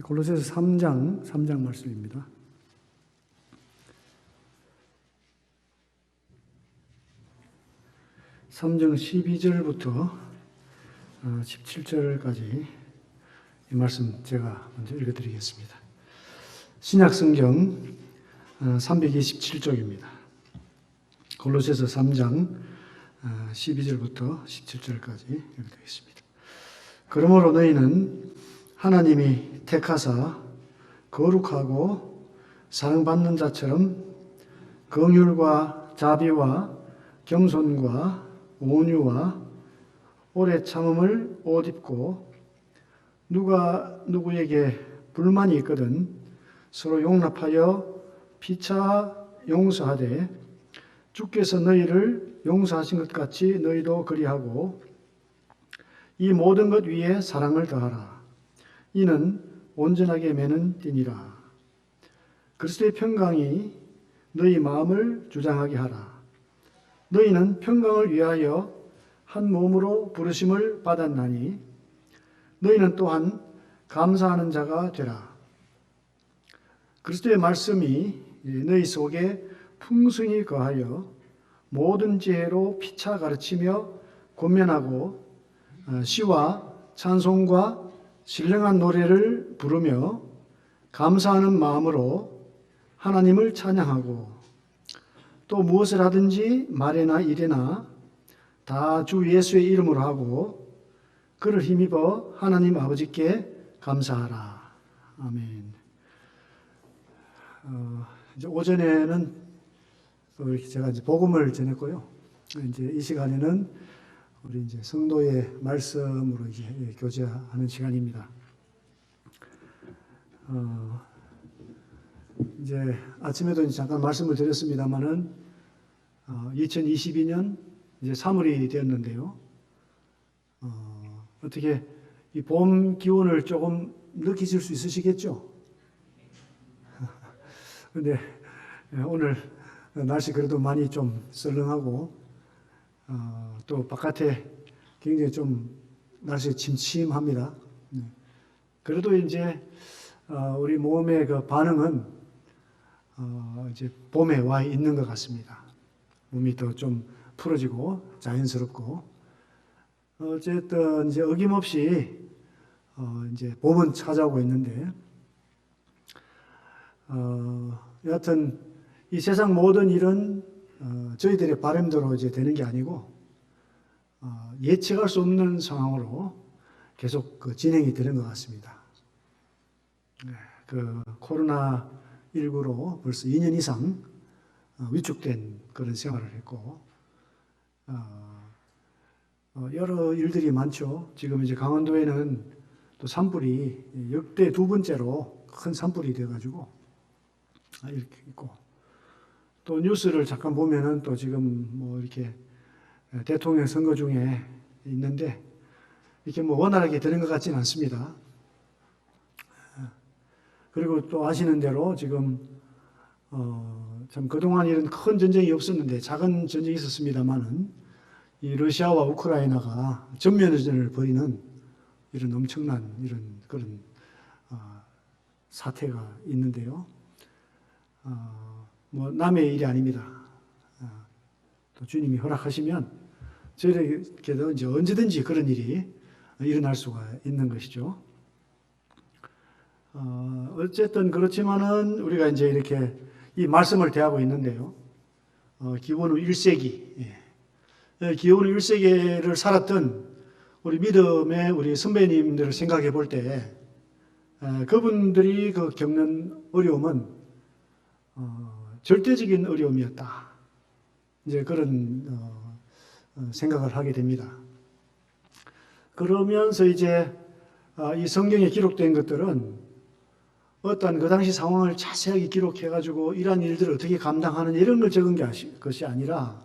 골로새서 3장 말씀입니다. 3장 12절부터 17절까지 이 말씀 제가 먼저 읽어드리겠습니다. 신약성경 327쪽입니다. 골로새서 3장 12절부터 17절까지 읽어드리겠습니다. 그러므로 너희는 하나님이 택하사 거룩하고 사랑받는 자처럼 긍휼과 자비와 겸손과 온유와 오래 참음을 옷 입고 누가 누구에게 불만이 있거든 서로 용납하여 피차 용서하되 주께서 너희를 용서하신 것 같이 너희도 그리하고 이 모든 것 위에 사랑을 더하라. 이는 온전하게 매는 띠니라. 그리스도의 평강이 너희 마음을 주장하게 하라. 너희는 평강을 위하여 한 몸으로 부르심을 받았나니 너희는 또한 감사하는 자가 되라. 그리스도의 말씀이 너희 속에 풍성히 거하여 모든 지혜로 피차 가르치며 권면하고 시와 찬송과 신령한 노래를 부르며 감사하는 마음으로 하나님을 찬양하고 또 무엇을 하든지 말이나 일이나 다 주 예수의 이름으로 하고 그를 힘입어 하나님 아버지께 감사하라. 아멘. 이제 오전에는 제가 이제 복음을 전했고요. 이제 이 시간에는 우리 이제 성도의 말씀으로 이제 교제하는 시간입니다. 이제 아침에도 잠깐 말씀을 드렸습니다만은 2022년 이제 3월이 되었는데요. 어떻게 이 봄 기운을 조금 느끼실 수 있으시겠죠? 근데 오늘 날씨 그래도 많이 좀 썰렁하고 또 바깥에 굉장히 좀 날씨 침침합니다. 그래도 이제 우리 몸의 그 반응은 이제 봄에 와 있는 것 같습니다. 몸이 더 좀 풀어지고 자연스럽고 어쨌든 이제 어김없이 이제 봄은 찾아오고 있는데 여하튼 이 세상 모든 일은 저희들의 바람대로 이제 되는 게 아니고 예측할 수 없는 상황으로 계속 진행이 되는 것 같습니다. 그 코로나19로 벌써 2년 이상 위축된 그런 생활을 했고 여러 일들이 많죠. 지금 이제 강원도에는 또 산불이 역대 두 번째로 큰 산불이 돼가지고 이렇게 있고 또 뉴스를 잠깐 보면은 또 지금 뭐 이렇게 대통령 선거 중에 있는데 이렇게 뭐 원활하게 되는 것 같지는 않습니다. 그리고 또 아시는 대로 지금 참 그동안 이런 큰 전쟁이 없었는데 작은 전쟁이 있었습니다만은 이 러시아와 우크라이나가 전면전을 벌이는 이런 엄청난 이런 그런 사태가 있는데요. 뭐 남의 일이 아닙니다. 또 주님이 허락하시면 저희에게도 이제 언제든지 그런 일이 일어날 수가 있는 것이죠. 어쨌든 그렇지만은 우리가 이제 이렇게 이 말씀을 대하고 있는데요. 기원 후 1세기, 기원 후 1세기를 살았던 우리 믿음의 우리 선배님들을 생각해 볼 때 그분들이 그 겪는 어려움은 절대적인 어려움이었다. 이제 그런 생각을 하게 됩니다. 그러면서 이제 이 성경에 기록된 것들은 어떤 그 당시 상황을 자세하게 기록해가지고 이러한 일들을 어떻게 감당하는 이런 걸 적은 것이 아니라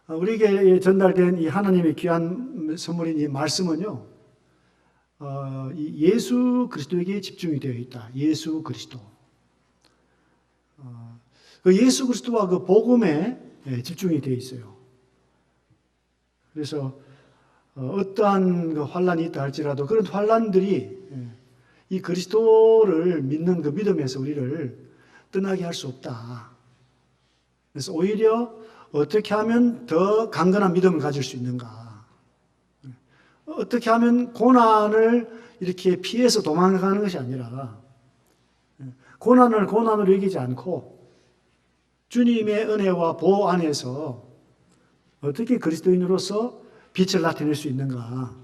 우리에게 전달된 이 하나님의 귀한 선물인 이 말씀은요, 이 예수 그리스도에게 집중이 되어 있다. 예수 그리스도. 그 예수 그리스도와 그 복음에 집중이 되어 있어요. 그래서 어떠한 그 환란이 있다 할지라도 그런 환란들이 이 그리스도를 믿는 그 믿음에서 우리를 떠나게 할 수 없다. 그래서 오히려 어떻게 하면 더 강건한 믿음을 가질 수 있는가? 어떻게 하면 고난을 이렇게 피해서 도망가는 것이 아니라 고난을 고난으로 여기지 않고 주님의 은혜와 보호 안에서 어떻게 그리스도인으로서 빛을 나타낼 수 있는가?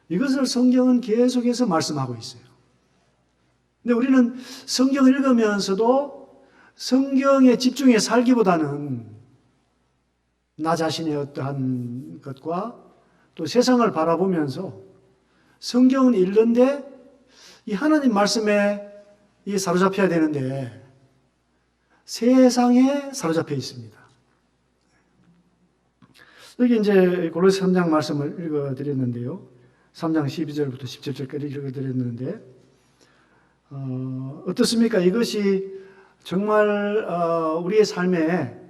이것을 성경은 계속해서 말씀하고 있어요. 근데 우리는 성경을 읽으면서도 성경에 집중해 살기보다는 나 자신의 어떠한 것과 또 세상을 바라보면서 성경은 읽는데 이 하나님 말씀에 사로잡혀야 되는데 세상에 사로잡혀 있습니다. 여기 이제 골로새 3장 말씀을 읽어드렸는데요. 3장 12절부터 17절까지 읽어드렸는데 어떻습니까? 이것이 정말 우리의 삶에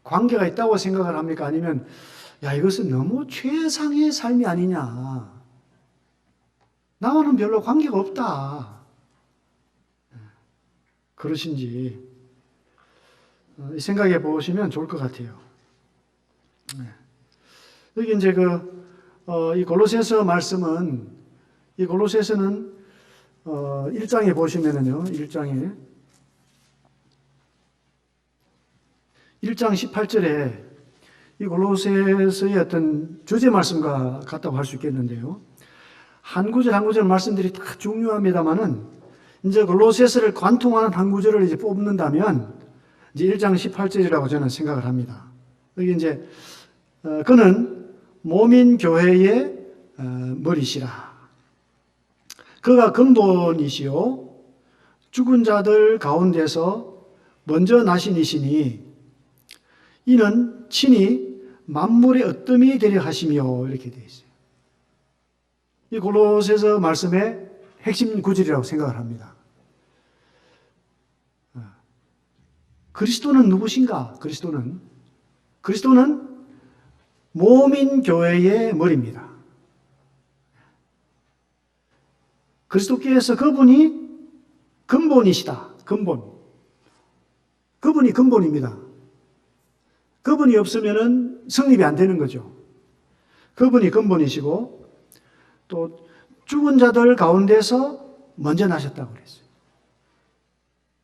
관계가 있다고 생각을 합니까? 아니면 이것은 너무 최상의 삶이 아니냐. 나와는 별로 관계가 없다. 그러신지 생각해 보시면 좋을 것 같아요. 여기 이제 이 골로새서 말씀은 이 골로새서는 1장에 보시면은요. 1장 18절에 이 골로새서의 어떤 주제 말씀과 같다고 할 수 있겠는데요. 한 구절 한 구절 말씀들이 다 중요합니다만은 이제 골로새서를 관통하는 한 구절을 이제 뽑는다면 이제 1장 18절이라고 저는 생각을 합니다. 여기 이제 그는 몸인 교회의 머리시라. 그가 근본이시요 죽은 자들 가운데서 먼저 나신 이시니 이는 친히 만물의 어뜸이 되려 하시며 이렇게 되어 있어요. 이 골로새서 말씀의 핵심 구절이라고 생각을 합니다. 그리스도는 누구신가? 그리스도는 몸인 교회의 머리입니다. 그리스도께서 그분이 근본이시다. 그분이 근본입니다. 그분이 없으면 성립이 안 되는 거죠. 그분이 근본이시고 또 죽은 자들 가운데서 먼저 나셨다고 그랬어요.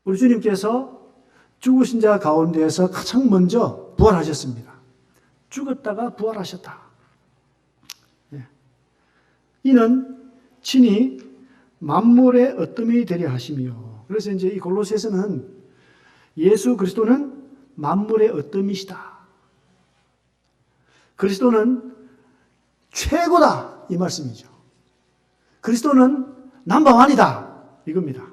우리 주님께서 죽으신 자 가운데서 가장 먼저 부활하셨습니다. 죽었다가 부활하셨다. 이는 친히 만물의 어뜸이 되려 하시며 그래서 이제 이 골로새서는 예수 그리스도는 만물의 어뜸이시다. 그리스도는 최고다 이 말씀이죠. 그리스도는 넘버원이다 이겁니다.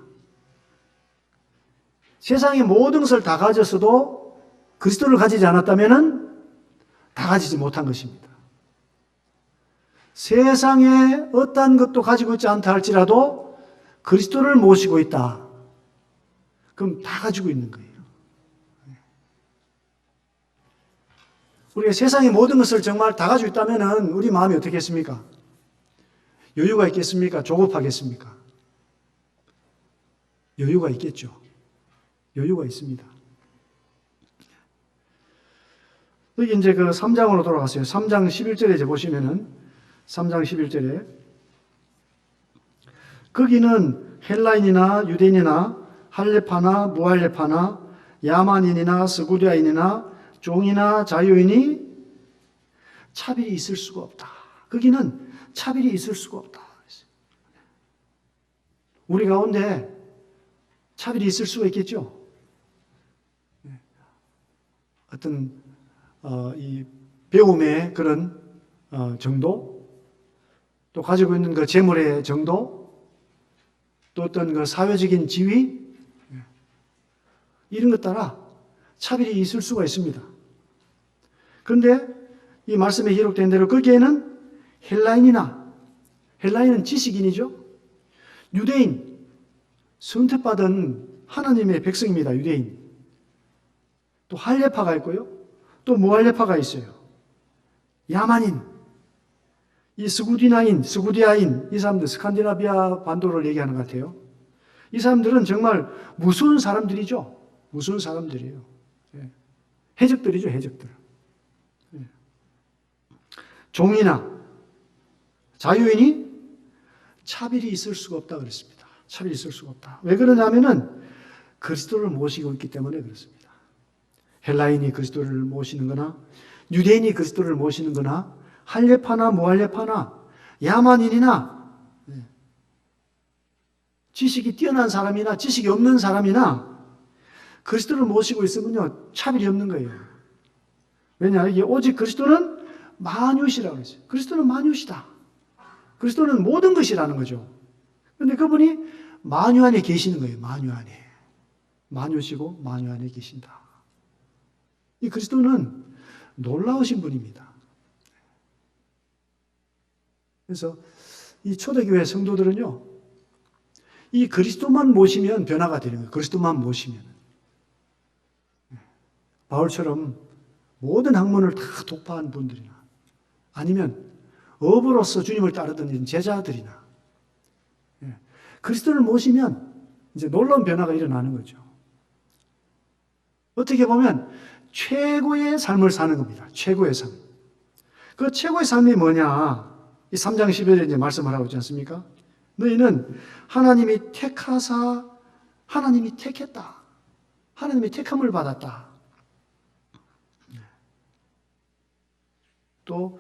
세상의 모든 것을 다 가졌어도 그리스도를 가지지 않았다면 다 가지지 못한 것입니다. 세상에 어떠한 것도 가지고 있지 않다 할지라도 그리스도를 모시고 있다. 그럼 다 가지고 있는 거예요. 우리가 세상의 모든 것을 정말 다 가지고 있다면 우리 마음이 어떻겠습니까? 여유가 있겠습니까? 조급하겠습니까? 여유가 있겠죠. 여유가 있습니다. 여기 이제 3장으로 돌아갔어요. 3장 11절에 이제 보시면은 3장 11절에 거기는 헬라인이나 유대인이나 할레파나 무할레파나 야만인이나 스구리아인이나 종이나 자유인이 차별이 있을 수가 없다. 거기는 차별이 있을 수가 없다. 우리 가운데 차별이 있을 수가 있겠죠. 어떤 이 배움의 그런 정도, 또 가지고 있는 그 재물의 정도, 또 어떤 그 사회적인 지위 이런 것 따라 차별이 있을 수가 있습니다. 그런데 이 말씀에 기록된 대로 거기에는 헬라인은 지식인이죠. 유대인, 선택받은 하나님의 백성입니다. 유대인. 또 할레파가 있고요. 또 무할레파가 있어요. 야만인. 이 스구디아인, 이 사람들 스칸디나비아 반도를 얘기하는 것 같아요. 이 사람들은 정말 무서운 사람들이죠. 무서운 사람들이에요. 예. 해적들이죠, 해적들. 예. 종이나 자유인이 차별이 있을 수가 없다 그랬습니다. 차별이 있을 수가 없다. 왜 그러냐면은 그리스도를 모시고 있기 때문에 그렇습니다. 헬라인이 그리스도를 모시는 거나 유대인이 그리스도를 모시는 거나 할례파나 무할례파나 야만인이나 지식이 뛰어난 사람이나 지식이 없는 사람이나 그리스도를 모시고 있으면요 차별이 없는 거예요. 왜냐? 이게 오직 그리스도는 만유시라고 그랬어요. 그리스도는 만유시다. 그리스도는 모든 것이라는 거죠. 그런데 그분이 만유 안에 계시는 거예요. 만유 안에. 만유시고 만유 안에 계신다. 이 그리스도는 놀라우신 분입니다. 그래서 이 초대교회 성도들은요, 이 그리스도만 모시면 변화가 되는 거예요. 그리스도만 모시면. 바울처럼 모든 학문을 다 독파한 분들이나 아니면 업으로서 주님을 따르던 제자들이나 그리스도를 모시면 이제 놀라운 변화가 일어나는 거죠. 어떻게 보면 최고의 삶을 사는 겁니다. 최고의 삶. 그 최고의 삶이 뭐냐? 이 3장 10절에 이제 말씀을 하고 있지 않습니까? 너희는 하나님이 택하사 하나님이 택했다. 하나님이 택함을 받았다. 또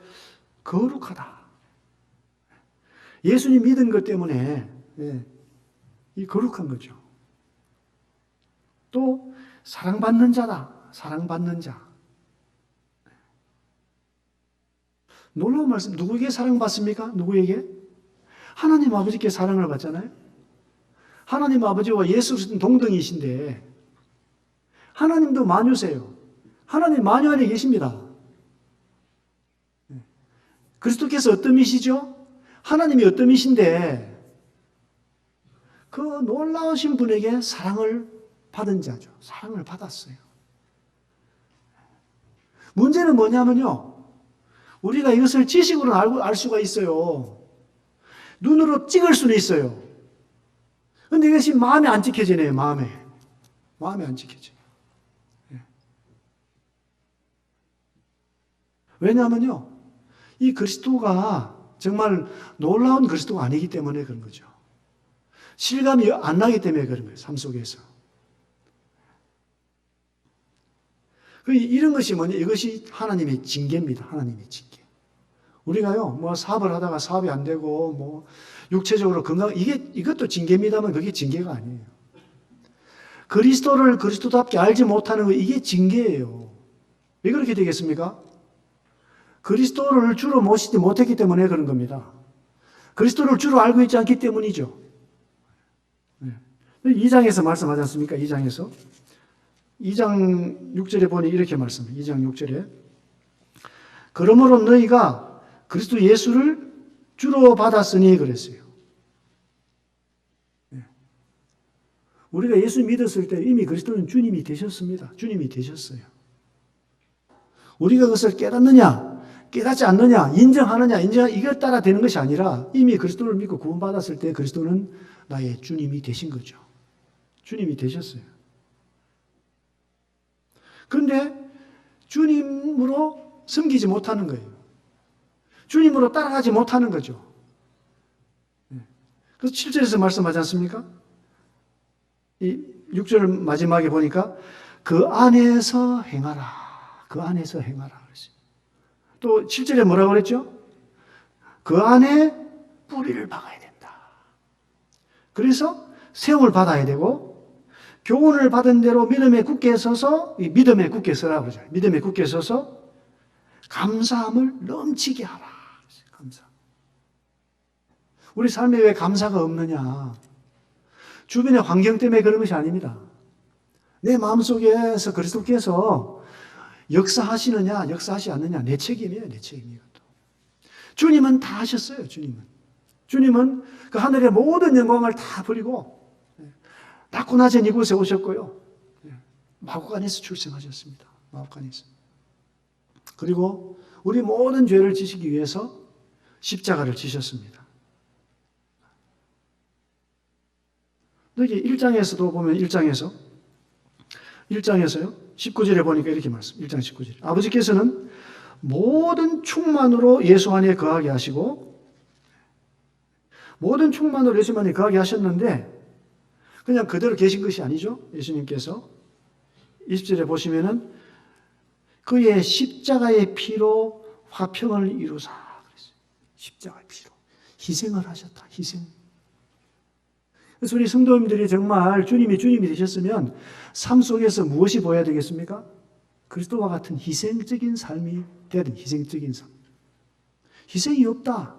거룩하다. 예수님 믿은 것 때문에 이 거룩한 거죠. 또 사랑받는 자다. 사랑받는 자. 놀라운 말씀. 누구에게 사랑받습니까? 누구에게? 하나님 아버지께 사랑을 받잖아요. 하나님 아버지와 예수 그리스도는 동등이신데 하나님도 만유세요. 하나님 만유 안에 계십니다. 그리스도께서 어떤 이시죠? 하나님이 어떤 이신데 그 놀라우신 분에게 사랑을 받은 자죠. 사랑을 받았어요. 문제는 뭐냐면요. 우리가 이것을 지식으로 알 수가 있어요. 눈으로 찍을 수는 있어요. 그런데 이것이 마음에 안 찍혀지네요. 마음에 안 찍혀져요. 왜냐하면요. 이 그리스도가 정말 놀라운 그리스도가 아니기 때문에 그런 거죠. 실감이 안 나기 때문에 그런 거예요. 삶 속에서. 이런 것이 뭐냐? 이것이 하나님의 징계입니다. 하나님의 징계. 우리가요, 뭐 사업을 하다가 사업이 안 되고, 뭐 육체적으로 건강, 이것도 징계입니다만 그게 징계가 아니에요. 그리스도를 그리스도답게 알지 못하는 거, 이게 징계예요. 왜 그렇게 되겠습니까? 그리스도를 주로 모시지 못했기 때문에 그런 겁니다. 그리스도를 주로 알고 있지 않기 때문이죠. 2장에서 말씀하지 않습니까? 2장에서. 2장 6절에 보니 이렇게 말씀해요. 2장 6절에. 그러므로 너희가 그리스도 예수를 주로 받았으니 그랬어요. 우리가 예수 믿었을 때 이미 그리스도는 주님이 되셨습니다. 주님이 되셨어요. 우리가 그것을 깨닫느냐, 깨닫지 않느냐, 인정하느냐, 이것 따라 되는 것이 아니라 이미 그리스도를 믿고 구원받았을 때 그리스도는 나의 주님이 되신 거죠. 주님이 되셨어요. 그런데 주님으로 섬기지 못하는 거예요. 주님으로 따라가지 못하는 거죠. 그래서 7절에서 말씀하지 않습니까? 이 6절 마지막에 보니까 그 안에서 행하라. 그 안에서 행하라. 또 7절에 뭐라고 그랬죠? 그 안에 뿌리를 박아야 된다. 그래서 세움을 받아야 되고 교훈을 받은 대로 믿음에 굳게 서서 믿음에 굳게 서라 그러죠. 믿음에 굳게 서서 감사함을 넘치게 하라. 감사. 우리 삶에 왜 감사가 없느냐? 주변의 환경 때문에 그런 것이 아닙니다. 내 마음속에서 그리스도께서 역사하시느냐, 역사하지 않느냐, 내 책임이에요, 내 책임이에요. 주님은 다 하셨어요, 주님은. 주님은 그 하늘의 모든 영광을 다 버리고 낳고 낮은 이곳에 오셨고요. 마구간에서 출생하셨습니다. 마구간에서. 그리고 우리 모든 죄를 지시기 위해서 십자가를 지셨습니다. 여기 1장에서도 보면 1장에서요. 19절에 보니까 이렇게 말씀. 1장 19절. 아버지께서는 모든 충만으로 예수 안에 거하게 하시고, 모든 충만으로 예수 안에 거하게 하셨는데 그냥 그대로 계신 것이 아니죠. 예수님께서 20절에 보시면은 그의 십자가의 피로 화평을 이루사 그랬어요. 십자가의 피로 희생을 하셨다. 희생. 그래서 우리 성도님들이 정말 주님이 되셨으면 삶 속에서 무엇이 보여야 되겠습니까? 그리스도와 같은 희생적인 삶이 돼야 됩니다. 희생적인 삶. 희생이 없다.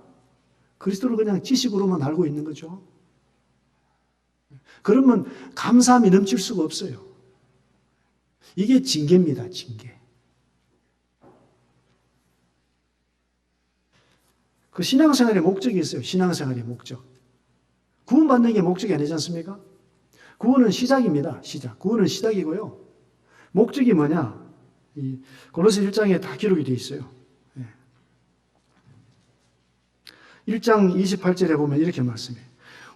그리스도를 그냥 지식으로만 알고 있는 거죠. 그러면 감사함이 넘칠 수가 없어요. 이게 징계입니다. 징계. 그 신앙생활의 목적이 있어요. 신앙생활의 목적. 구원받는 게 목적이 아니지 않습니까? 구원은 시작입니다. 시작. 구원은 시작이고요. 목적이 뭐냐? 이 골로새 1장에 다 기록이 되어 있어요. 1장 28절에 보면 이렇게 말씀해요.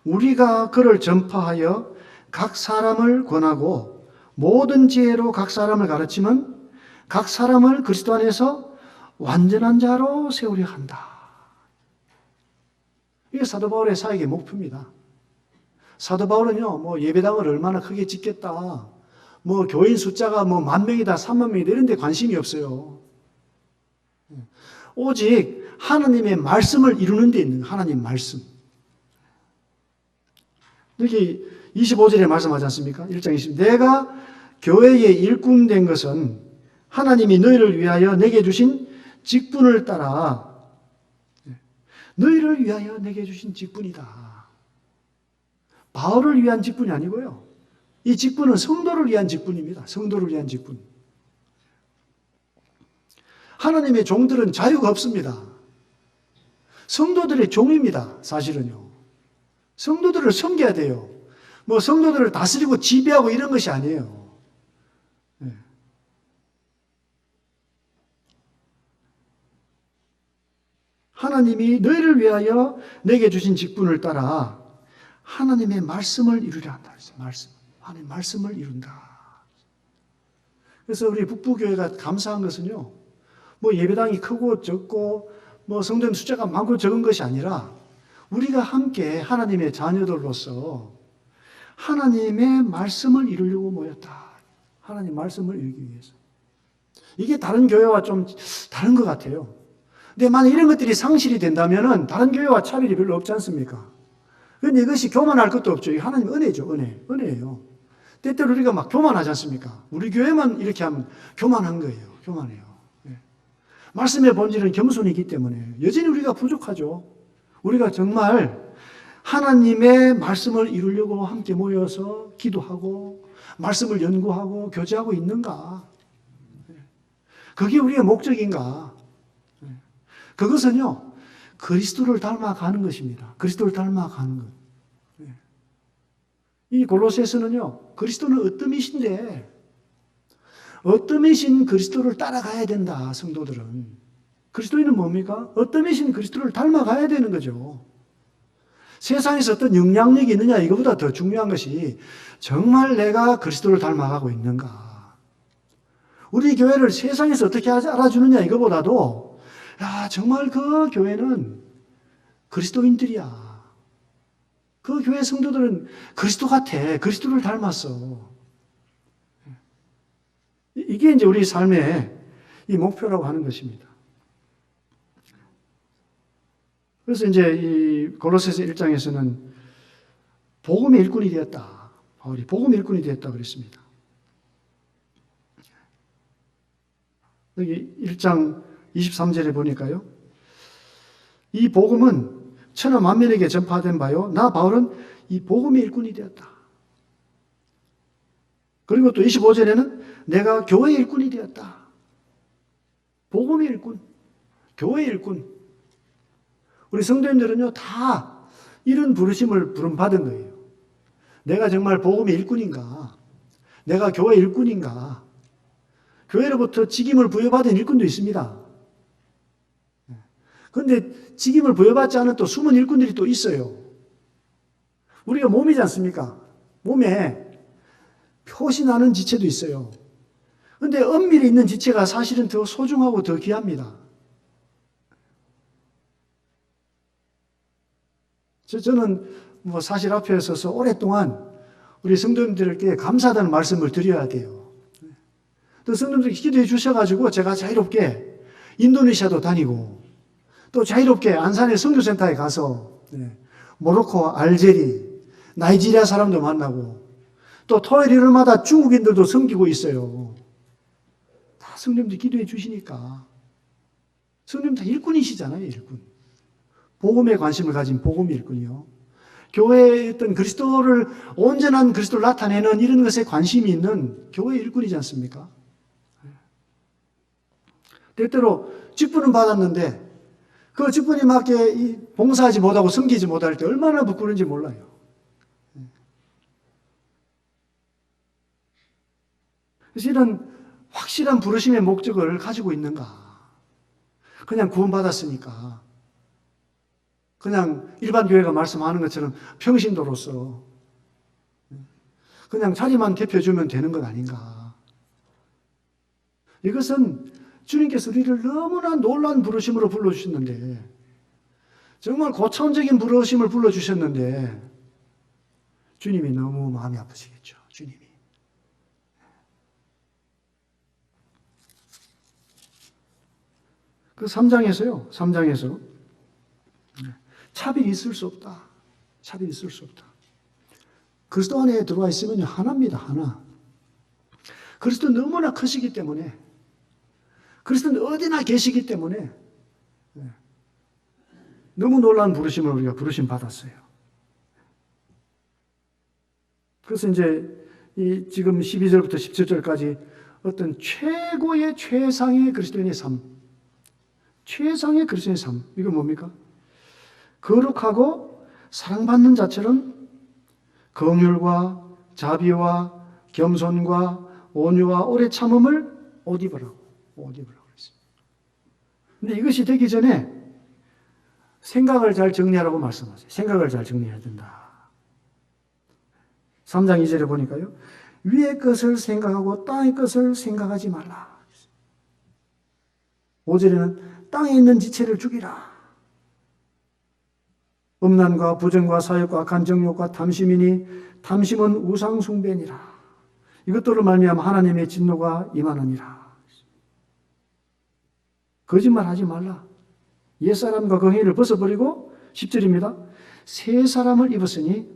우리가 그를 전파하여 각 사람을 권하고 모든 지혜로 각 사람을 가르치면 각 사람을 그리스도 안에서 완전한 자로 세우려 한다. 이게 사도 바울의 사역의 목표입니다. 사도 바울은요, 뭐 예배당을 얼마나 크게 짓겠다, 뭐 교인 숫자가 뭐 10,000명이다, 30,000명이다 이런 데 관심이 없어요. 오직 하나님의 말씀을 이루는 데 있는 하나님 말씀. 여기 25절에 말씀하지 않습니까? 1장 20. 내가 교회의 일꾼 된 것은 하나님이 너희를 위하여 내게 주신 직분을 따라 너희를 위하여 내게 주신 직분이다. 바울을 위한 직분이 아니고요. 이 직분은 성도를 위한 직분입니다. 성도를 위한 직분. 하나님의 종들은 자유가 없습니다. 성도들의 종입니다. 사실은요. 성도들을 섬겨야 돼요. 뭐 성도들을 다스리고 지배하고 이런 것이 아니에요. 네. 하나님이 너희를 위하여 내게 주신 직분을 따라 하나님의 말씀을 이루려 한다. 말씀. 하나님의 말씀을 이룬다. 그래서 우리 북부교회가 감사한 것은요. 뭐 예배당이 크고 적고 뭐 성도님 숫자가 많고 적은 것이 아니라 우리가 함께 하나님의 자녀들로서 하나님의 말씀을 이루려고 모였다. 하나님 말씀을 이루기 위해서. 이게 다른 교회와 좀 다른 것 같아요. 근데 만약 이런 것들이 상실이 된다면 다른 교회와 차별이 별로 없지 않습니까? 그런데 이것이 교만할 것도 없죠. 하나님 은혜죠. 은혜예요. 때때로 우리가 막 교만하지 않습니까? 우리 교회만 이렇게 하면 교만한 거예요. 교만해요. 네. 말씀의 본질은 겸손이기 때문에 여전히 우리가 부족하죠. 우리가 정말 하나님의 말씀을 이루려고 함께 모여서 기도하고 말씀을 연구하고 교제하고 있는가? 그게 우리의 목적인가? 그것은요, 그리스도를 닮아가는 것입니다. 그리스도를 닮아가는 것. 이 골로새서는요, 그리스도는 어떠미신데, 어떠미신 그리스도를 따라가야 된다, 성도들은. 그리스도인은 뭡니까? 어떠미신 그리스도를 닮아가야 되는 거죠. 세상에서 어떤 영향력이 있느냐, 이거보다 더 중요한 것이 정말 내가 그리스도를 닮아가고 있는가. 우리 교회를 세상에서 어떻게 알아주느냐, 이거보다도 야, 정말 그 교회는 그리스도인들이야. 그 교회 성도들은 그리스도 같아. 그리스도를 닮았어. 이게 이제 우리 삶의 이 목표라고 하는 것입니다. 그래서 이제 이 골로새서 1장에서는 복음의 일꾼이 되었다. 바울이 복음의 일꾼이 되었다 그랬습니다. 여기 1장 23절에 보니까요. 이 복음은 천하 만민에게 전파된 바요. 나 바울은 이 복음의 일꾼이 되었다. 그리고 또 25절에는 내가 교회의 일꾼이 되었다. 복음의 일꾼, 교회의 일꾼. 우리 성도님들은요, 다 이런 부르심을 부름받은 거예요. 내가 정말 복음의 일꾼인가? 내가 교회의 일꾼인가? 교회로부터 직임을 부여받은 일꾼도 있습니다. 그런데 직임을 부여받지 않은 또 숨은 일꾼들이 또 있어요. 우리가 몸이지 않습니까? 몸에 표시 나는 지체도 있어요. 그런데 엄밀히 있는 지체가 사실은 더 소중하고 더 귀합니다. 저는 사실 앞에 서서 오랫동안 우리 성도님들께 감사하다는 말씀을 드려야 돼요. 또 성도님들이 기도해 주셔가지고 제가 자유롭게 인도네시아도 다니고 또 자유롭게 안산의 선교센터에 가서 모로코, 알제리, 나이지리아 사람도 만나고 또 토요일 일요일마다 중국인들도 섬기고 있어요. 다 성도님들 기도해 주시니까. 성도님 다 일꾼이시잖아요, 일꾼. 복음에 관심을 가진 복음 일꾼이요. 교회에 있던 그리스도를, 온전한 그리스도를 나타내는 이런 것에 관심이 있는 교회 일꾼이지 않습니까? 때때로 직분은 받았는데 그 직분에 맞게 봉사하지 못하고 섬기지 못할 때 얼마나 부끄러운지 몰라요. 그래서 이런 확실한 부르심의 목적을 가지고 있는가? 그냥 구원받았으니까 그냥 일반 교회가 말씀하는 것처럼 평신도로서 그냥 자리만 대표주면 되는 것 아닌가? 이것은 주님께서 우리를 너무나 놀라운 부르심으로 불러주셨는데 정말 고차원적인 부르심을 불러주셨는데 주님이 너무 마음이 아프시겠죠. 주님이. 그 3장에서요. 3장에서 차별이 있을 수 없다. 차별이 있을 수 없다. 그리스도 안에 들어와 있으면 하나입니다. 하나. 그리스도는 너무나 크시기 때문에 그리스도는 어디나 계시기 때문에 너무 놀라운 부르심을 우리가 부르심 받았어요. 그래서 이제 지금 12절부터 17절까지 어떤 최고의 최상의 그리스도인의 삶, 최상의 그리스도인의 삶, 이건 뭡니까? 거룩하고 사랑받는 자처럼 긍휼과 자비와 겸손과 온유와 오래 참음을 옷 입으라고 그랬어요. 근데 이것이 되기 전에 생각을 잘 정리하라고 말씀하세요. 생각을 잘 정리해야 된다. 3장 2절에 보니까요. 위의 것을 생각하고 땅의 것을 생각하지 말라. 5절에는 땅에 있는 지체를 죽이라. 음란과 부정과 사욕과 악한 정욕과 탐심이니 탐심은 우상 숭배니라. 이것들로 말미암아 하나님의 진노가 임하느니라. 거짓말하지 말라. 옛사람과 긍휼을 벗어버리고 10절입니다. 새 사람을 입었으니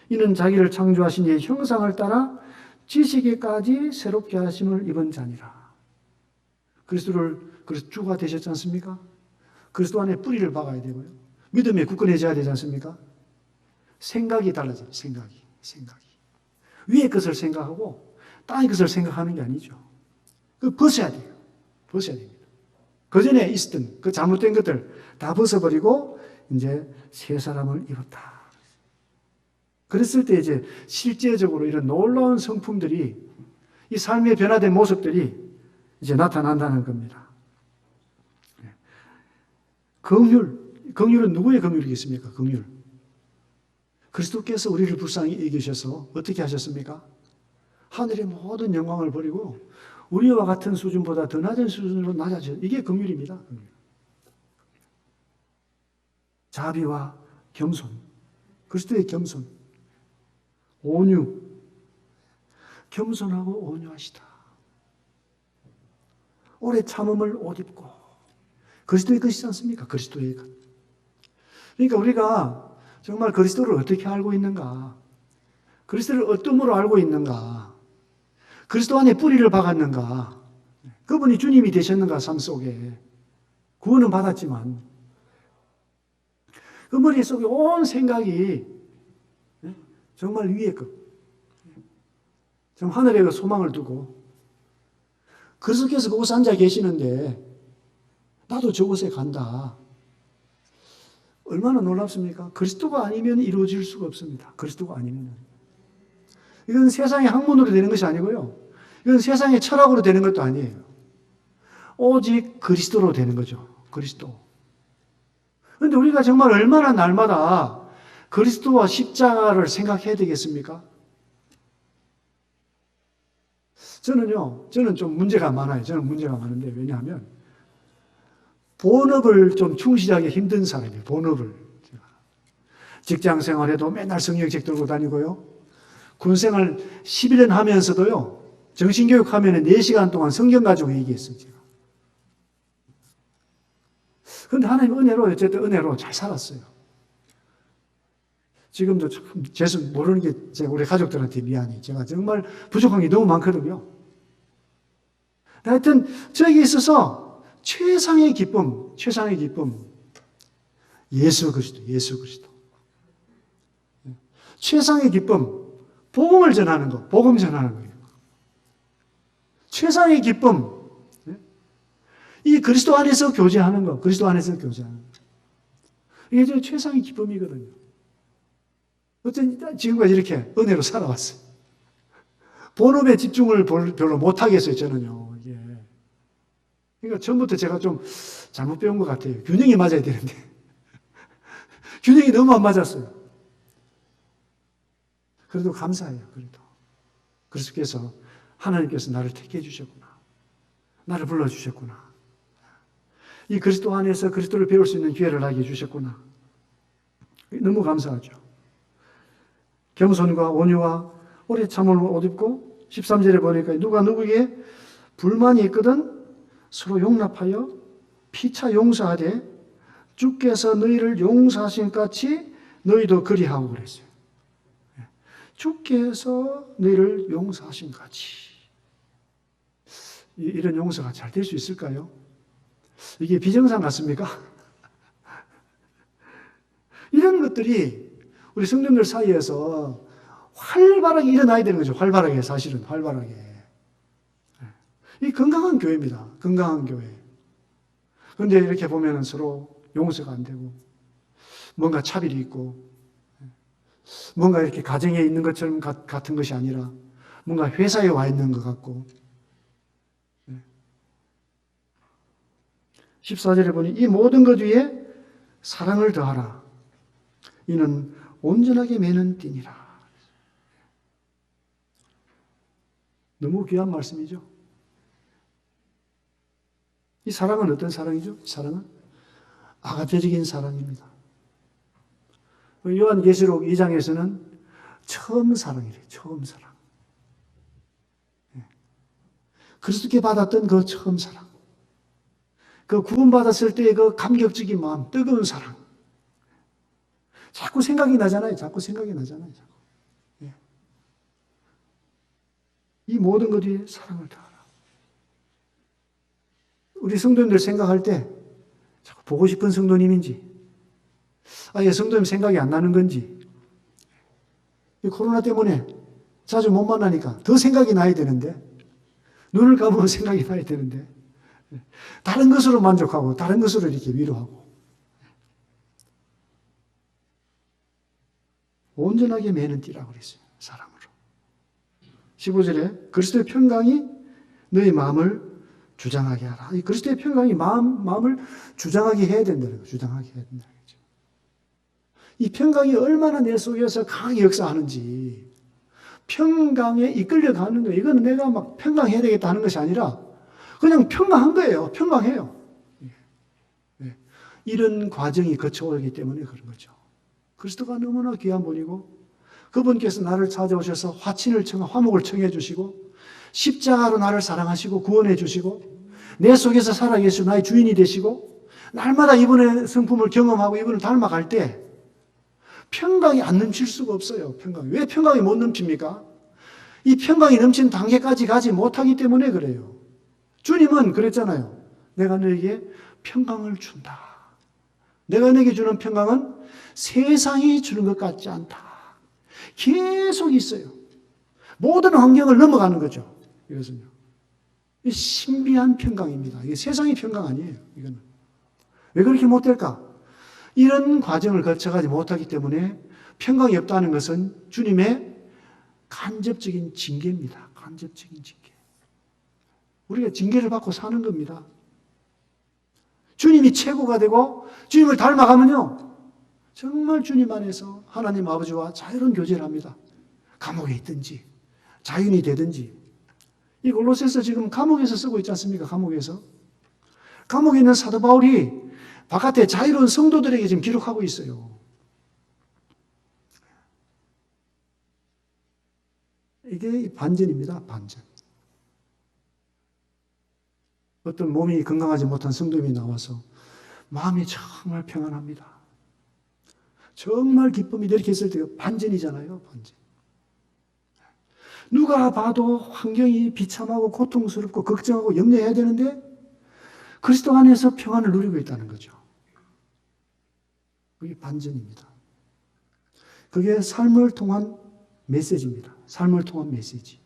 이는 자기를 창조하신 이의 형상을 따라 지식에까지 새롭게 하심을 입은 자니라. 그리스도를 그래서 주가 되셨지 않습니까? 그리스도 안에 뿌리를 박아야 되고요. 믿음에 굳건해져야 되지 않습니까? 생각이 달라져요. 생각이. 위의 것을 생각하고 땅의 것을 생각하는 게 아니죠. 그 벗어야 돼요. 벗어야 됩니다. 그 전에 있었던 그 잘못된 것들 다 벗어버리고 이제 새 사람을 입었다. 그랬을 때 이제 실제적으로 이런 놀라운 성품들이 이 삶의 변화된 모습들이 이제 나타난다는 겁니다. 긍휼은 누구의 긍휼이겠습니까? 긍휼. 그리스도께서 우리를 불쌍히 여기셔서 어떻게 하셨습니까? 하늘의 모든 영광을 버리고 우리와 같은 수준보다 더 낮은 수준으로 낮아져. 이게 긍휼입니다. 긍휼. 자비와 겸손. 그리스도의 겸손. 온유. 겸손하고 온유하시다. 오래 참음을 옷 입고. 그리스도의 것이지 않습니까? 그리스도의 것. 그러니까 우리가 정말 그리스도를 어떻게 알고 있는가? 그리스도를 어떤 으로 알고 있는가? 그리스도 안에 뿌리를 박았는가? 그분이 주님이 되셨는가? 삶 속에. 구원은 받았지만 그 머릿속에 온 생각이 정말 위의 것. 정말 하늘에 그 소망을 두고 그리스도께서 그곳에 앉아 계시는데 나도 저곳에 간다. 얼마나 놀랍습니까? 그리스도가 아니면 이루어질 수가 없습니다. 그리스도가 아니면. 이건 세상의 학문으로 되는 것이 아니고요. 이건 세상의 철학으로 되는 것도 아니에요. 오직 그리스도로 되는 거죠. 그리스도. 그런데 우리가 정말 얼마나 날마다 그리스도와 십자가를 생각해야 되겠습니까? 저는 좀 문제가 많아요. 저는 문제가 많은데, 왜냐하면 본업을 좀 충실하기 힘든 사람이에요. 본업을. 직장 생활에도 맨날 성경책 들고 다니고요. 군생활 11년 하면서도요. 정신교육 하면 4시간 동안 성경 가지고 얘기했어요. 제가. 그런데 하나님 은혜로 어쨌든 은혜로 잘 살았어요. 지금도 참 재수 모르는 게 제가 우리 가족들한테 미안해. 제가 정말 부족한 게 너무 많거든요. 하여튼 저에게 있어서 최상의 기쁨, 예수 그리스도. 최상의 기쁨, 복음을 전하는 거, 복음 전하는 거예요. 최상의 기쁨, 이 그리스도 안에서 교제하는 거, 그리스도 안에서 교제하는 거. 이게 저 최상의 기쁨이거든요. 어쨌든 지금까지 이렇게 은혜로 살아왔어요. 본업에 집중을 별로 못하겠어요, 저는요. 예. 그러니까 처음부터 제가 좀 잘못 배운 것 같아요. 균형이 맞아야 되는데. 균형이 너무 안 맞았어요. 그래도 감사해요, 그래도. 그리스도께서, 하나님께서 나를 택해 주셨구나. 나를 불러주셨구나. 이 그리스도 안에서 그리스도를 배울 수 있는 기회를 나게 해주셨구나. 너무 감사하죠. 겸손과 온유와 오래 참을 옷 입고 13절에 보니까 누가 누구에게 불만이 있거든 서로 용납하여 피차 용서하되 주께서 너희를 용서하신 같이 너희도 그리하고 그랬어요. 주께서 너희를 용서하신 같이. 이런 용서가 잘 될 수 있을까요? 이게 비정상 같습니까? 이런 것들이 우리 성도들 사이에서 활발하게 일어나야 되는 거죠. 활발하게, 사실은 활발하게. 이 건강한 교회입니다. 건강한 교회. 그런데 이렇게 보면 서로 용서가 안 되고 뭔가 차별이 있고 뭔가 이렇게 가정에 있는 것처럼 같은 것이 아니라 뭔가 회사에 와 있는 것 같고 14절에 보니 이 모든 것 위에 사랑을 더하라. 이는 온전하게 매는 띠니라. 너무 귀한 말씀이죠. 이 사랑은 어떤 사랑이죠? 이 사랑은 아가페적인 사랑입니다. 요한계시록 2장에서는 처음 사랑이래요. 처음 사랑. 그리스도께 받았던 그 처음 사랑. 그 구원받았을 때의 그 감격적인 마음, 뜨거운 사랑. 자꾸 생각이 나잖아요. 자꾸. 예. 이 모든 것이 사랑을 다하라. 우리 성도님들 생각할 때 자꾸 보고 싶은 성도님인지 아예 성도님 생각이 안 나는 건지 이 코로나 때문에 자주 못 만나니까 더 생각이 나야 되는데 눈을 감으면 생각이 나야 되는데 다른 것으로 만족하고 다른 것으로 이렇게 위로하고 온전하게 매는 띠라고 그랬어요. 사랑으로. 15절에 그리스도의 평강이 너희 마음을 주장하게 하라. 이 그리스도의 평강이 마음을 주장하게 해야 된다는 거예요. 주장하게 해야 된다는 거죠. 이 평강이 얼마나 내 속에서 강하게 역사하는지 평강에 이끌려가는 거예요. 이건 내가 막 평강해야 되겠다 하는 것이 아니라 그냥 평강한 거예요. 평강해요. 네. 이런 과정이 거쳐오기 때문에 그런 거죠. 그리스도가 너무나 귀한 분이고 그분께서 나를 찾아오셔서 화목을 청해 주시고 십자가로 나를 사랑하시고 구원해 주시고 내 속에서 살아계시고 나의 주인이 되시고 날마다 이분의 성품을 경험하고 이분을 닮아갈 때 평강이 안 넘칠 수가 없어요. 평강이. 왜 평강이 못 넘칩니까? 이 평강이 넘치는 단계까지 가지 못하기 때문에 그래요. 주님은 그랬잖아요. 내가 너에게 평강을 준다. 내가 너에게 주는 평강은 세상이 주는 것 같지 않다. 계속 있어요. 모든 환경을 넘어가는 거죠. 이것은요. 신비한 평강입니다. 이게 세상의 평강 아니에요. 이거는. 왜 그렇게 못될까? 이런 과정을 거쳐가지 못하기 때문에 평강이 없다는 것은 주님의 간접적인 징계입니다. 간접적인 징계. 우리가 징계를 받고 사는 겁니다. 주님이 최고가 되고 주님을 닮아가면요, 정말 주님 안에서 하나님 아버지와 자유로운 교제를 합니다. 감옥에 있든지 자유인이 되든지. 이 골로새서 지금 감옥에서 쓰고 있지 않습니까? 감옥에서. 감옥에 있는 사도 바울이 바깥에 자유로운 성도들에게 지금 기록하고 있어요. 이게 반전입니다. 반전. 어떤 몸이 건강하지 못한 성도님이 나와서 마음이 정말 평안합니다. 정말 기쁨이 이렇게 있을 때 반전이잖아요. 반전. 누가 봐도 환경이 비참하고 고통스럽고 걱정하고 염려해야 되는데 그리스도 안에서 평안을 누리고 있다는 거죠. 그게 반전입니다. 그게 삶을 통한 메시지입니다. 삶을 통한 메시지.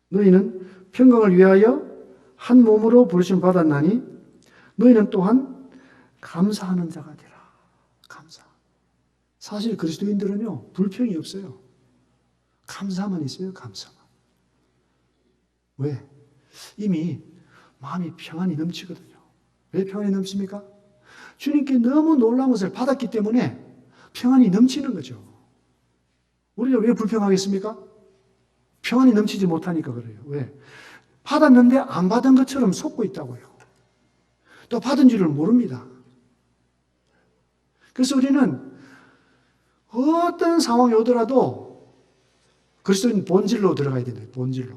너희는 평강을 위하여 한 몸으로 부르심 받았나니 너희는 또한 감사하는 자가 되라. 감사. 사실 그리스도인들은요, 불평이 없어요. 감사만 있어요. 감사만. 왜? 이미 마음이 평안이 넘치거든요. 왜 평안이 넘칩니까? 주님께 너무 놀라운 것을 받았기 때문에 평안이 넘치는 거죠. 우리가 왜 불평하겠습니까? 평안이 넘치지 못하니까 그래요. 왜? 받았는데 안 받은 것처럼 속고 있다고요. 또 받은 줄을 모릅니다. 그래서 우리는 어떤 상황이 오더라도 그리스도인 본질로 들어가야 된다. 본질.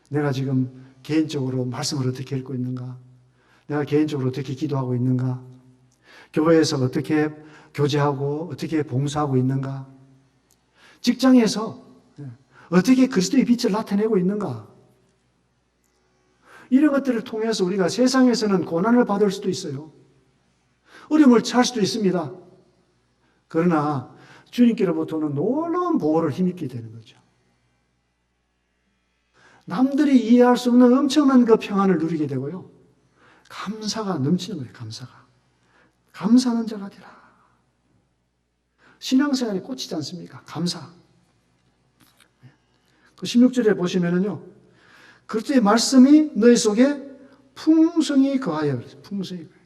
내가 지금 개인적으로 말씀을 어떻게 읽고 있는가? 내가 개인적으로 어떻게 기도하고 있는가? 교회에서 어떻게 교제하고 어떻게 봉사하고 있는가? 직장에서 어떻게 그리스도의 빛을 나타내고 있는가? 이런 것들을 통해서 우리가 세상에서는 고난을 받을 수도 있어요. 어려움을 처할 수도 있습니다. 그러나 주님께로부터는 놀라운 보호를 힘입게 되는 거죠. 남들이 이해할 수 없는 엄청난 그 평안을 누리게 되고요. 감사가 넘치는 거예요. 감사가. 감사하는 자가 되라. 신앙생활에 꽂히지 않습니까? 감사. 그 16절에 보시면은요, 그리스도의 말씀이 너희 속에 풍성히 거하여, 풍성히 거하여.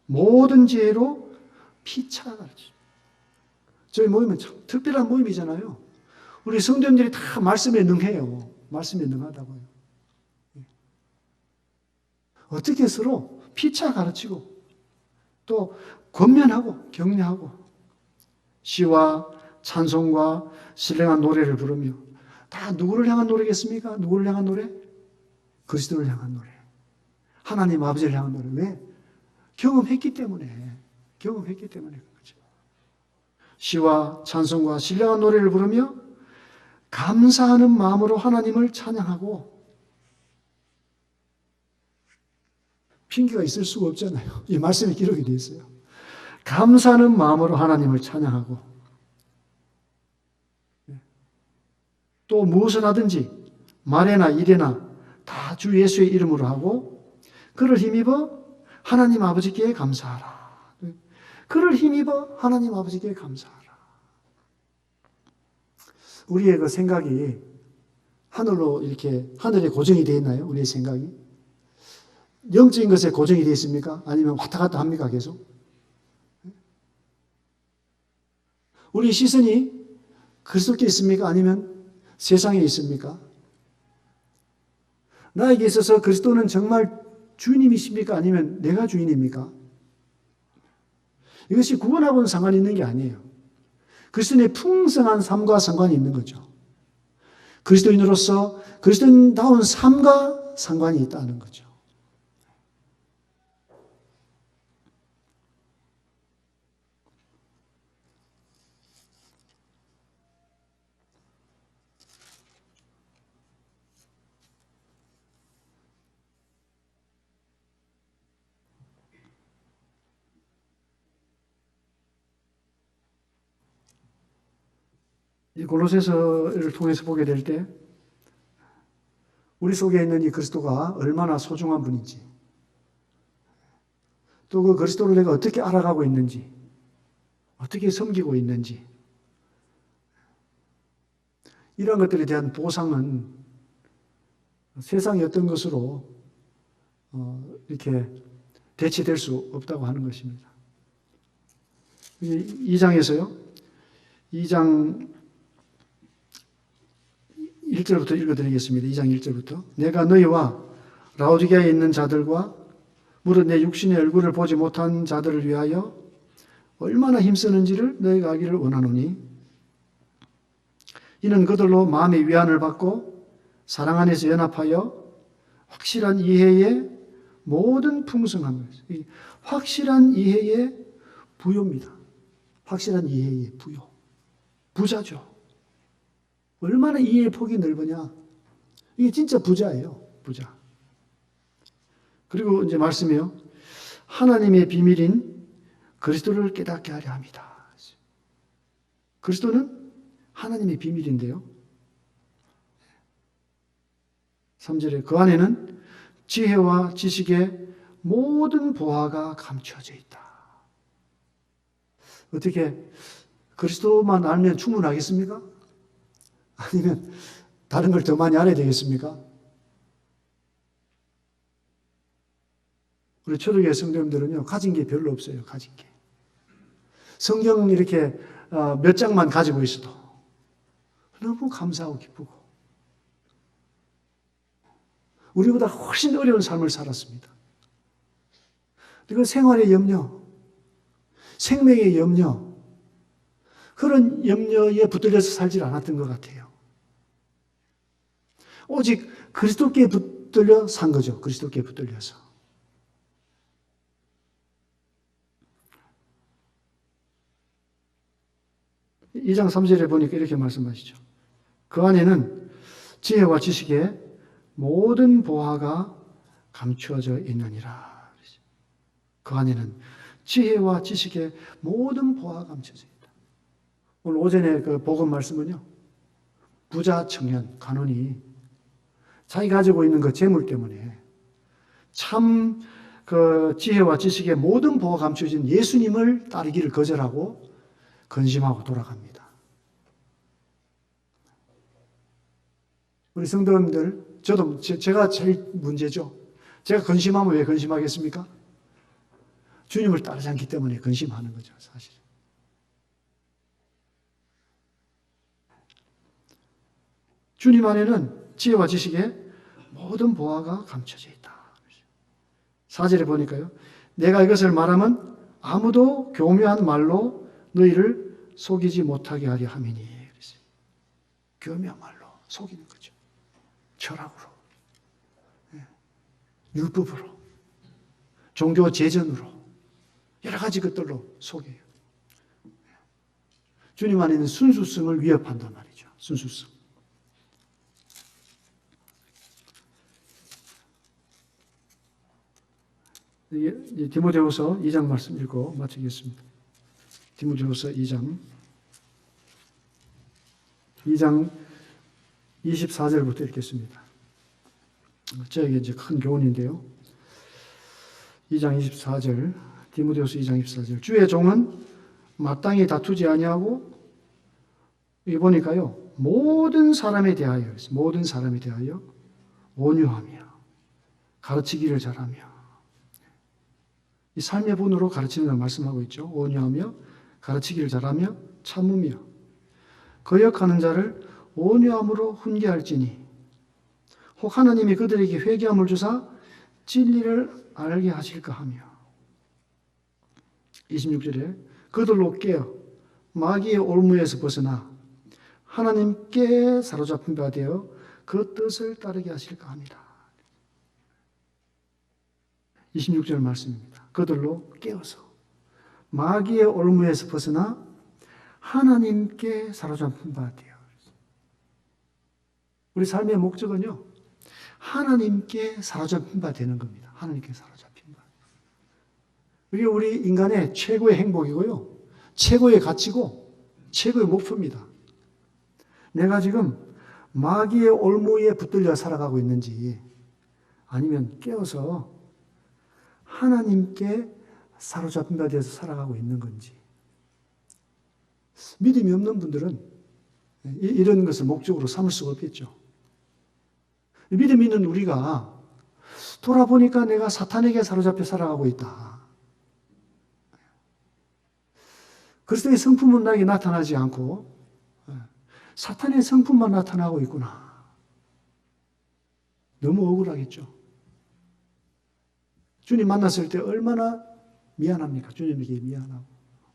모든 지혜로 피차 가르치. 저희 모임은 참 특별한 모임이잖아요. 우리 성도님들이 다 말씀에 능해요. 말씀에 능하다고요. 어떻게 서로 피차 가르치고 또 권면하고 격려하고 시와 찬송과 신령한 노래를 부르며 다 누구를 향한 노래겠습니까? 누구를 향한 노래? 그리스도를 향한 노래. 하나님 아버지를 향한 노래. 왜? 경험했기 때문에. 경험했기 때문에 그렇죠. 시와 찬송과 신령한 노래를 부르며 감사하는 마음으로 하나님을 찬양하고. 핑계가 있을 수가 없잖아요. 이 말씀에 기록이 되어 있어요. 감사하는 마음으로 하나님을 찬양하고 또 무엇을 하든지 말에나 일에나 다 주 예수의 이름으로 하고 그를 힘입어 하나님 아버지께 감사하라. 그를 힘입어 하나님 아버지께 감사하라. 우리의 그 생각이 하늘로 이렇게 하늘에 고정이 되어 있나요? 우리의 생각이? 영적인 것에 고정이 되어 있습니까? 아니면 왔다 갔다 합니까? 계속? 우리 시선이 그리스도께 있습니까? 아니면 세상에 있습니까? 나에게 있어서 그리스도는 정말 주인님이십니까? 아니면 내가 주인입니까? 이것이 구원하고는 상관이 있는 게 아니에요. 그리스도인의 풍성한 삶과 상관이 있는 거죠. 그리스도인으로서 그리스도인다운 삶과 상관이 있다는 거죠. 이 골로새서를 통해서 보게 될 때 우리 속에 있는 이 그리스도가 얼마나 소중한 분인지 또 그 그리스도를 내가 어떻게 알아가고 있는지 어떻게 섬기고 있는지 이러한 것들에 대한 보상은 세상의 어떤 것으로 이렇게 대체될 수 없다고 하는 것입니다. 2장에서요. 2장 1절부터 읽어드리겠습니다. 2장 1절부터. 내가 너희와 라오디게아에 있는 자들과 무릇 내 육신의 얼굴을 보지 못한 자들을 위하여 얼마나 힘쓰는지를 너희가 알기를 원하노니 이는 그들로 마음의 위안을 받고 사랑 안에서 연합하여 확실한 이해의 모든 풍성함을, 확실한 이해의 부요입니다. 확실한 이해의 부요. 부자죠. 얼마나 이해의 폭이 넓으냐. 이게 진짜 부자예요. 부자. 그리고 이제 말씀이요. 하나님의 비밀인 그리스도를 깨닫게 하려 합니다. 그리스도는 하나님의 비밀인데요. 3절에 그 안에는 지혜와 지식의 모든 보화가 감춰져 있다. 어떻게 그리스도만 알면 충분하겠습니까? 아니면 다른 걸 더 많이 알아야 되겠습니까? 우리 초대교회 성도님들은요, 가진 게 별로 없어요. 가진 게. 성경 이렇게 몇 장만 가지고 있어도 너무 감사하고 기쁘고 우리보다 훨씬 어려운 삶을 살았습니다. 그리고 생활의 염려, 생명의 염려, 그런 염려에 붙들려서 살지 않았던 것 같아요. 오직 그리스도께 붙들려 산 거죠. 그리스도께 붙들려서. 2장 3절에 보니까 이렇게 말씀하시죠. 그 안에는 지혜와 지식의 모든 보화가 감추어져 있느니라. 그 안에는 지혜와 지식의 모든 보화가 감춰져 있다. 오늘 오전에 그 복음 말씀은요. 부자 청년 간원이 자기 가지고 있는 그 재물 때문에 참 그 지혜와 지식의 모든 보화가 감춰진 예수님을 따르기를 거절하고 근심하고 돌아갑니다. 우리 성도님들, 저도 제가 제일 문제죠. 제가 근심하면 왜 근심하겠습니까? 주님을 따르지 않기 때문에 근심하는 거죠, 사실. 주님 안에는 지혜와 지식의 모든 보화가 감춰져 있다. 4절에 보니까요. 내가 이것을 말하면 아무도 교묘한 말로 너희를 속이지 못하게 하려 함이니. 교묘한 말로 속이는 거죠. 철학으로, 율법으로, 종교 재전으로, 여러 가지 것들로 속여요. 주님 안에는 순수성을 위협한단 말이죠. 순수성. 디모데후서 2장 말씀 읽고 마치겠습니다. 디모데후서 2장 24절부터 읽겠습니다. 저에게 이제 큰 교훈인데요. 2장 24절, 디모데후서 2장 24절. 주의 종은 마땅히 다투지 아니하고, 여기 보니까요, 모든 사람에 대하여 온유하며 가르치기를 잘하며, 이 삶의 분으로 가르치는 걸 말씀하고 있죠. 온유하며 가르치기를 잘하며 참으며 거역하는 자를 온유함으로 훈계할지니 혹 하나님이 그들에게 회개함을 주사 진리를 알게 하실까 하며 26절에 그들로 깨어 마귀의 올무에서 벗어나 하나님께 사로잡힌 바 되어 그 뜻을 따르게 하실까 합니다. 26절 말씀입니다. 그들로 깨어서 마귀의 올무에서 벗어나 하나님께 사로잡힌 바 되어. 우리 삶의 목적은요, 하나님께 사로잡힌 바 되는 겁니다. 하나님께 사로잡힌 바. 이게 우리 인간의 최고의 행복이고요, 최고의 가치고, 최고의 목표입니다. 내가 지금 마귀의 올무에 붙들려 살아가고 있는지, 아니면 깨어서 하나님께 사로잡힌 바 되어서 살아가고 있는 건지. 믿음이 없는 분들은 이런 것을 목적으로 삼을 수가 없겠죠. 믿음 있는 우리가 돌아보니까 내가 사탄에게 사로잡혀 살아가고 있다. 그리스도의 성품은 나에게 나타나지 않고 사탄의 성품만 나타나고 있구나. 너무 억울하겠죠. 주님 만났을 때 얼마나 미안합니까? 주님에게 미안하고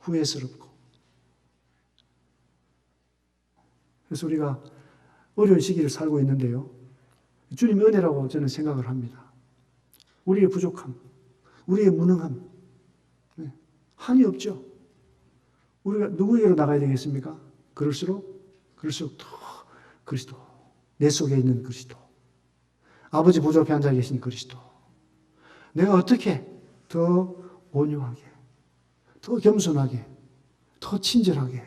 후회스럽고. 그래서 우리가 어려운 시기를 살고 있는데요. 주님의 은혜라고 저는 생각을 합니다. 우리의 부족함, 우리의 무능함, 한이 없죠. 우리가 누구에게로 나가야 되겠습니까? 그럴수록 더 그리스도, 내 속에 있는 그리스도, 아버지 보좌 앞에 앉아 계신 그리스도, 내가 어떻게 더 온유하게, 더 겸손하게, 더 친절하게,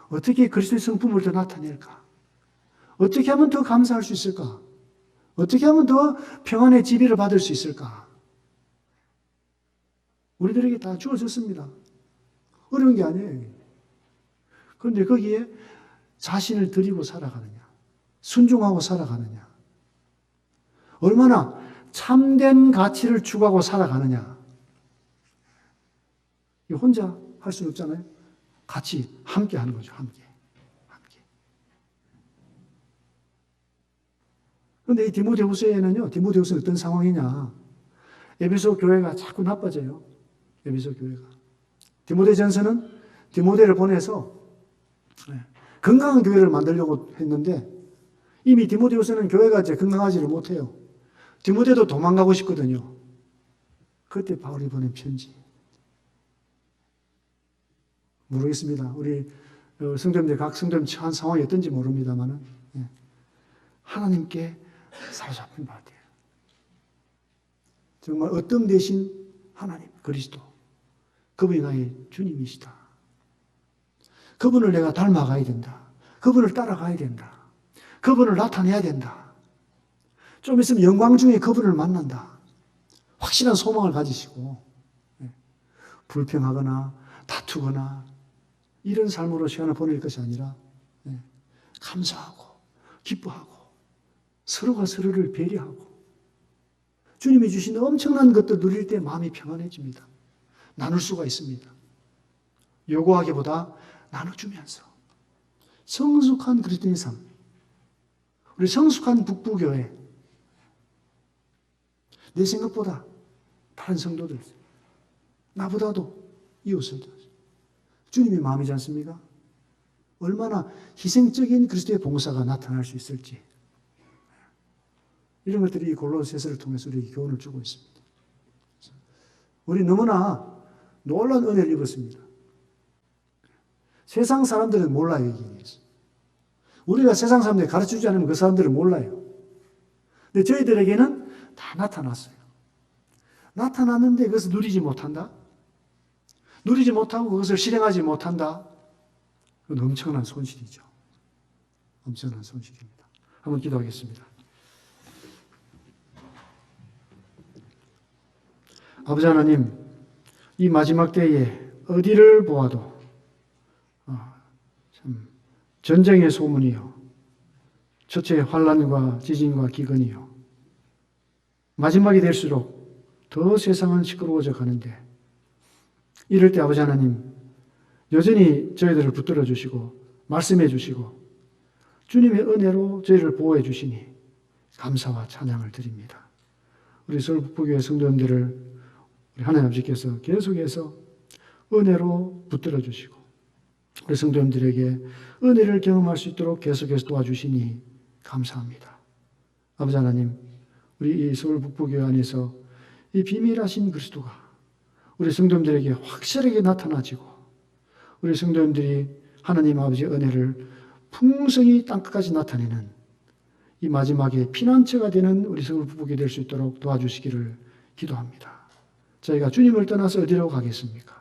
어떻게 그리스도의 성품을 더 나타낼까? 어떻게 하면 더 감사할 수 있을까? 어떻게 하면 더 평안의 지배를 받을 수 있을까? 우리들에게 다 주어졌습니다. 어려운 게 아니에요. 그런데 거기에 자신을 드리고 살아가느냐, 순종하고 살아가느냐, 얼마나 참된 가치를 추구하고 살아가느냐. 혼자 할 수는 없잖아요. 같이 함께 하는 거죠. 함께. 그런데 이 디모데후서에는요, 디모데후서는 어떤 상황이냐. 에베소 교회가 자꾸 나빠져요. 에베소 교회가. 디모데전서는 디모데를 보내서 건강한 교회를 만들려고 했는데 이미 디모데후서는 교회가 이제 건강하지를 못해요. 디모데도 도망가고 싶거든요. 그때 바울이 보낸 편지. 모르겠습니다. 우리 성도님들, 각 성도님 처한 상황이 어떤지 모릅니다만은 하나님께 사로잡힌 것 같아요. 정말 어떤 대신 하나님, 그리스도. 그분이 나의 주님이시다. 그분을 내가 닮아가야 된다. 그분을 따라가야 된다. 그분을 나타내야 된다. 좀 있으면 영광 중에 그분을 만난다. 확실한 소망을 가지시고 불평하거나 다투거나 이런 삶으로 시간을 보낼 것이 아니라 감사하고 기뻐하고 서로가 서로를 배려하고 주님이 주신 엄청난 것들 누릴 때 마음이 평안해집니다. 나눌 수가 있습니다. 요구하기보다 나눠주면서 성숙한 그리스도인의 삶, 우리 성숙한 북부교회, 내 생각보다 다른 성도들, 나보다도 이웃을 주님의 마음이지 않습니까? 얼마나 희생적인 그리스도의 봉사가 나타날 수 있을지 이런 것들이 이 골로새서를 통해서 우리에게 교훈을 주고 있습니다. 우리 너무나 놀라운 은혜를 입었습니다. 세상 사람들은 몰라요, 이게. 우리가 세상 사람들이 가르쳐주지 않으면 그 사람들은 몰라요. 근데 저희들에게는 다 나타났어요. 나타났는데 그것을 누리지 못한다? 누리지 못하고 그것을 실행하지 못한다? 그건 엄청난 손실이죠. 엄청난 손실입니다. 한번 기도하겠습니다. 아버지 하나님, 이 마지막 때에 어디를 보아도 참 전쟁의 소문이요, 첫째 환난과 지진과 기근이요, 마지막이 될수록 더 세상은 시끄러워져 가는데 이럴 때 아버지 하나님 여전히 저희들을 붙들어 주시고 말씀해 주시고 주님의 은혜로 저희를 보호해 주시니 감사와 찬양을 드립니다. 우리 서울 북부교회 성도님들을 우리 하나님 아버지께서 계속해서 은혜로 붙들어 주시고 우리 성도님들에게 은혜를 경험할 수 있도록 계속해서 도와주시니 감사합니다. 아버지 하나님, 우리 이 서울 북부교회 안에서 이 비밀하신 그리스도가 우리 성도님들에게 확실하게 나타나지고 우리 성도님들이 하나님 아버지의 은혜를 풍성히 땅끝까지 나타내는 이 마지막에 피난처가 되는 우리 서울 북부교회 될 수 있도록 도와주시기를 기도합니다. 저희가 주님을 떠나서 어디로 가겠습니까?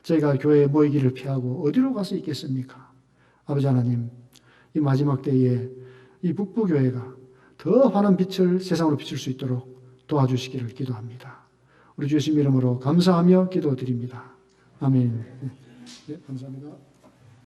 저희가 교회에 모이기를 피하고 어디로 가서 있겠습니까? 아버지 하나님, 이 마지막 때에 이 북부교회가 더 환한 빛을 세상으로 비출 수 있도록 도와주시기를 기도합니다. 우리 주의 이름으로 감사하며 기도드립니다. 아멘. 네, 감사합니다.